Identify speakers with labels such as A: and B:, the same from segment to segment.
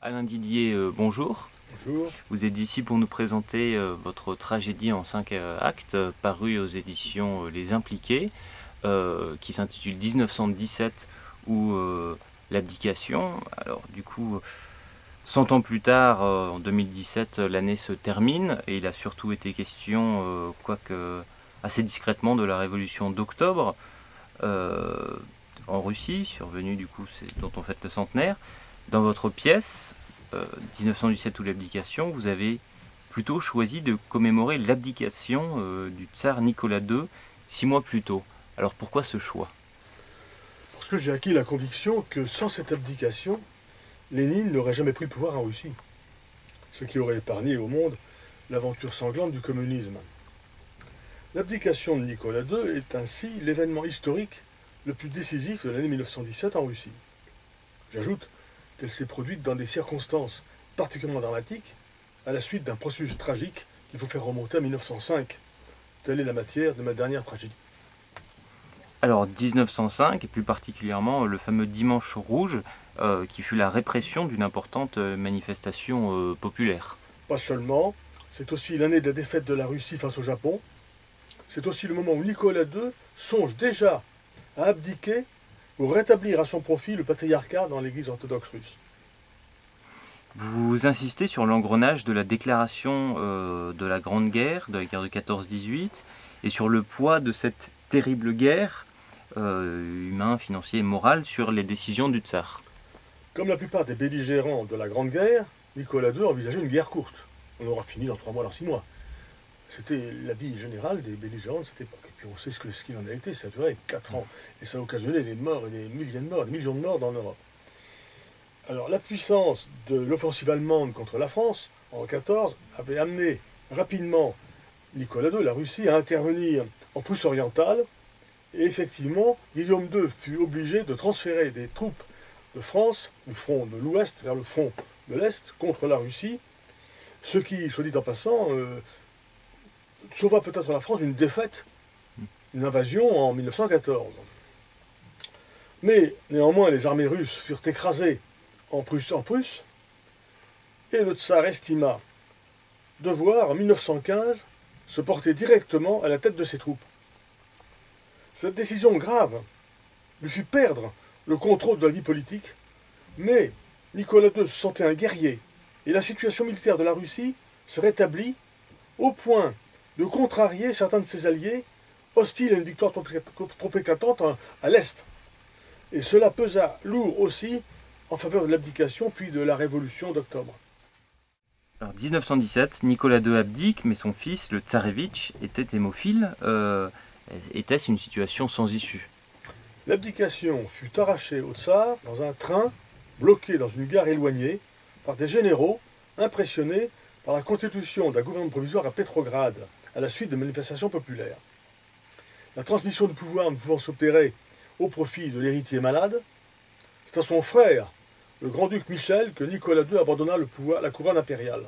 A: Alain Didier, bonjour.
B: Bonjour.
A: Vous êtes ici pour nous présenter votre tragédie en 5 actes, parue aux éditions Les Impliqués, qui s'intitule 1917 ou l'abdication. Alors du coup, 100 ans plus tard, en 2017, l'année se termine et il a surtout été question, quoique assez discrètement, de la révolution d'octobre en Russie, survenue du coup, dont on fête le centenaire. Dans votre pièce, 1917 ou l'abdication, vous avez plutôt choisi de commémorer l'abdication du tsar Nicolas II 6 mois plus tôt. Alors pourquoi ce choix?
B: Parce que j'ai acquis la conviction que sans cette abdication, Lénine n'aurait jamais pris le pouvoir en Russie, ce qui aurait épargné au monde l'aventure sanglante du communisme. L'abdication de Nicolas II est ainsi l'événement historique le plus décisif de l'année 1917 en Russie. J'ajoute qu'elle s'est produite dans des circonstances particulièrement dramatiques, à la suite d'un processus tragique qu'il faut faire remonter à 1905. Telle est la matière de ma dernière tragédie.
A: Alors 1905, et plus particulièrement le fameux Dimanche rouge, qui fut la répression d'une importante manifestation populaire.
B: Pas seulement, c'est aussi l'année de la défaite de la Russie face au Japon. C'est aussi le moment où Nicolas II songe déjà à abdiquer pour rétablir à son profit le patriarcat dans l'Église orthodoxe russe.
A: Vous insistez sur l'engrenage de la déclaration de la Grande Guerre, de la guerre de 14-18, et sur le poids de cette terrible guerre, humain, financier et moral, sur les décisions du tsar.
B: Comme la plupart des belligérants de la Grande Guerre, Nicolas II envisageait une guerre courte. On aura fini dans 3 mois, dans 6 mois. C'était l'avis général des belligérants de cette époque. Et puis on sait ce qu'il en a été, ça a duré 4 ans. Et ça a occasionné des morts et des milliers de morts, des millions de morts dans l'Europe. Alors la puissance de l'offensive allemande contre la France, en 14, avait amené rapidement Nicolas II, la Russie, à intervenir en Prusse orientale. Et effectivement, Guillaume II fut obligé de transférer des troupes de France, du front de l'Ouest vers le front de l'Est, contre la Russie, ce qui, soit dit en passant, sauva peut-être la France d'une défaite, une invasion en 1914. Mais néanmoins, les armées russes furent écrasées en Prusse, et le tsar estima devoir, en 1915, se porter directement à la tête de ses troupes. Cette décision grave lui fit perdre le contrôle de la vie politique, mais Nicolas II se sentait un guerrier, et la situation militaire de la Russie se rétablit au point de contrarier certains de ses alliés, hostiles à une victoire trop éclatante à l'Est. Et cela pesa lourd aussi en faveur de l'abdication puis de la révolution d'octobre.
A: Alors 1917, Nicolas II abdique, mais son fils, le tsarévitch, était hémophile. Était-ce une situation sans issue?
B: L'abdication fut arrachée au tsar dans un train bloqué dans une gare éloignée par des généraux impressionnés par la constitution d'un gouvernement provisoire à Pétrograd à la suite de manifestations populaires. La transmission du pouvoir ne pouvant s'opérer au profit de l'héritier malade, c'est à son frère, le grand-duc Michel, que Nicolas II abandonna la couronne impériale.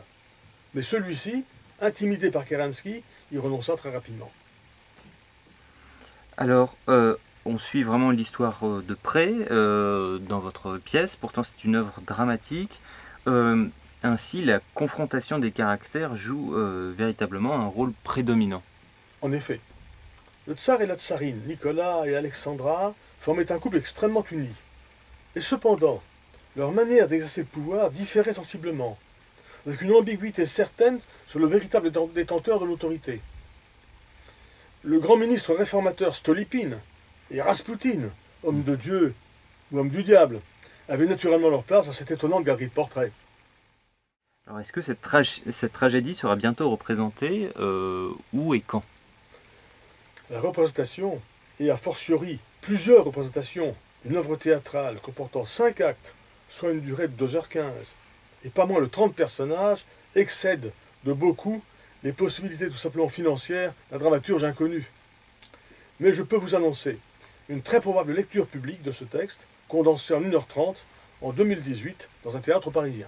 B: Mais celui-ci, intimidé par Kerensky, y renonça très rapidement.
A: Alors, on suit vraiment l'histoire de près dans votre pièce, pourtant c'est une œuvre dramatique. Ainsi, la confrontation des caractères joue véritablement un rôle prédominant.
B: En effet, le tsar et la tsarine, Nicolas et Alexandra, formaient un couple extrêmement uni. Et cependant, leur manière d'exercer le pouvoir différait sensiblement, avec une ambiguïté certaine sur le véritable détenteur de l'autorité. Le grand ministre réformateur Stolypine et Raspoutine, homme de Dieu ou homme du diable, avaient naturellement leur place dans cette étonnante galerie de portraits.
A: Alors, est-ce que cette tragédie sera bientôt représentée où et quand?
B: La représentation, et a fortiori plusieurs représentations d'une œuvre théâtrale comportant 5 actes, soit une durée de 2h15, et pas moins de 30 personnages, excède de beaucoup les possibilités tout simplement financières d'un dramaturge inconnu. Mais je peux vous annoncer une très probable lecture publique de ce texte, condensé en 1h30, en 2018, dans un théâtre parisien.